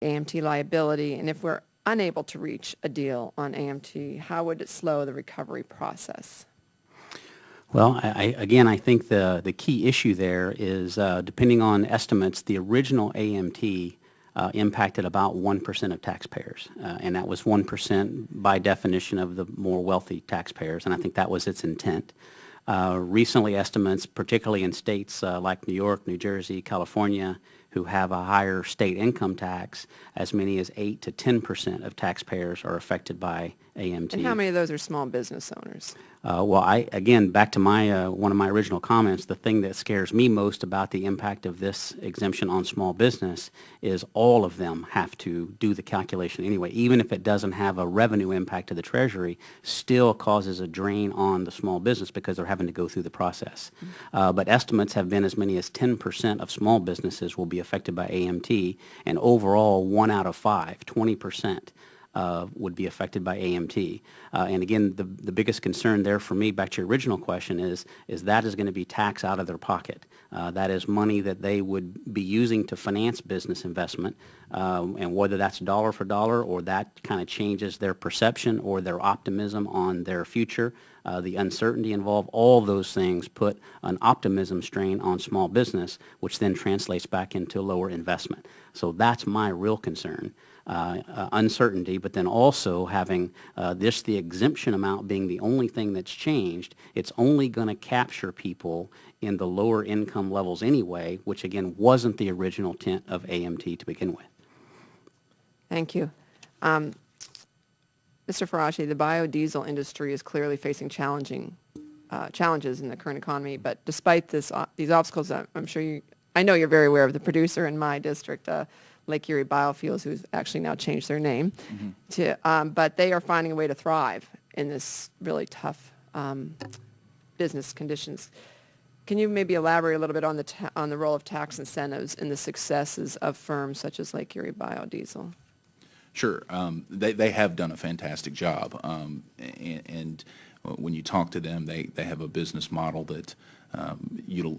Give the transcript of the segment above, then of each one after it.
AMT liability? And if we're unable to reach a deal on AMT, how would it slow the recovery process? Well, I think the key issue there is, depending on estimates, the original AMT impacted about 1% of taxpayers, and that was 1% by definition of the more wealthy taxpayers, and I think that was its intent. Recently, estimates, particularly in states like New York, New Jersey, California, who have a higher state income tax, as many as 8 to 10% of taxpayers are affected by AMT. And how many of those are small business owners? Again, back to my one of my original comments, the thing that scares me most about the impact of this exemption on small business is all of them have to do the calculation anyway. Even if it doesn't have a revenue impact to the Treasury, still causes a drain on the small business because they're having to go through the process. But estimates have been as many as 10% of small businesses will be affected by AMT, and overall, 1 out of 5, 20%. Would be affected by AMT. And again, the biggest concern there for me, back to your original question, is that is going to be tax out of their pocket. That is money that they would be using to finance business investment, and whether that's dollar for dollar or that kind of changes their perception or their optimism on their future, the uncertainty involved, all those things put an optimism strain on small business, which then translates back into lower investment. So that's my real concern. Uncertainty, but then also having the exemption amount being the only thing that's changed. It's only going to capture people in the lower income levels anyway, which again wasn't the original intent of AMT to begin with. Thank you. Mr. Faraci, the biodiesel industry is clearly facing challenges in the current economy, but despite these obstacles, I know you're very aware of the producer in my district, Lake Erie Biofuels, who's actually now changed their name, but they are finding a way to thrive in this really tough business conditions. Can you maybe elaborate a little bit on the role of tax incentives in the successes of firms such as Lake Erie Biodiesel? Sure. They have done a fantastic job, and when you talk to them, they have a business model that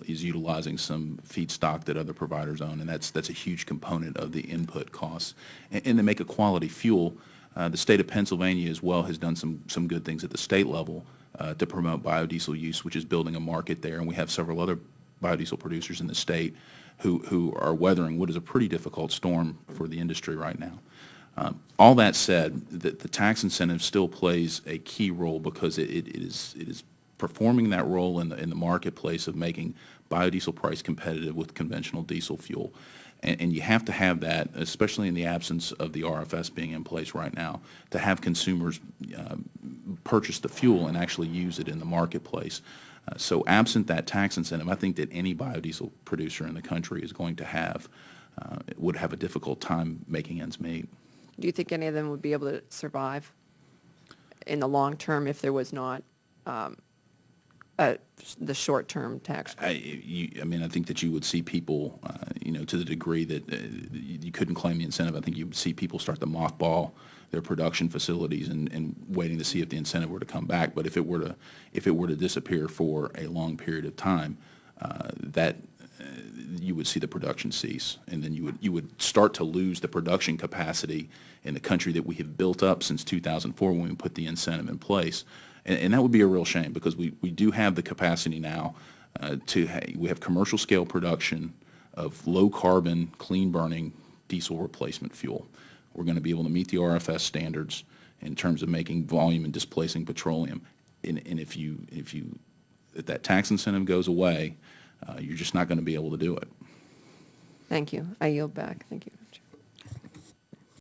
is utilizing some feedstock that other providers own, and that's a huge component of the input costs. And they make a quality fuel. The state of Pennsylvania as well has done some good things at the state level to promote biodiesel use, which is building a market there. And we have several other biodiesel producers in the state who are weathering what is a pretty difficult storm for the industry right now. All that said, the tax incentive still plays a key role because it is performing that role in the marketplace of making biodiesel price competitive with conventional diesel fuel. And you have to have that, especially in the absence of the RFS being in place right now, to have consumers purchase the fuel and actually use it in the marketplace. So absent that tax incentive, I think that any biodiesel producer in the country is going to would have a difficult time making ends meet. Do you think any of them would be able to survive in the long term if there was not the short-term tax? I think that you would see people, to the degree that you couldn't claim the incentive. I think you would see people start to mothball their production facilities and waiting to see if the incentive were to come back. But if it were to disappear for a long period of time, you would see the production cease, and then you would start to lose the production capacity in the country that we have built up since 2004 when we put the incentive in place. And that would be a real shame because we do have the capacity now we have commercial scale production of low carbon, clean burning diesel replacement fuel. We're going to be able to meet the RFS standards in terms of making volume and displacing petroleum. And if that tax incentive goes away, you're just not going to be able to do it. Thank you. I yield back. Thank you.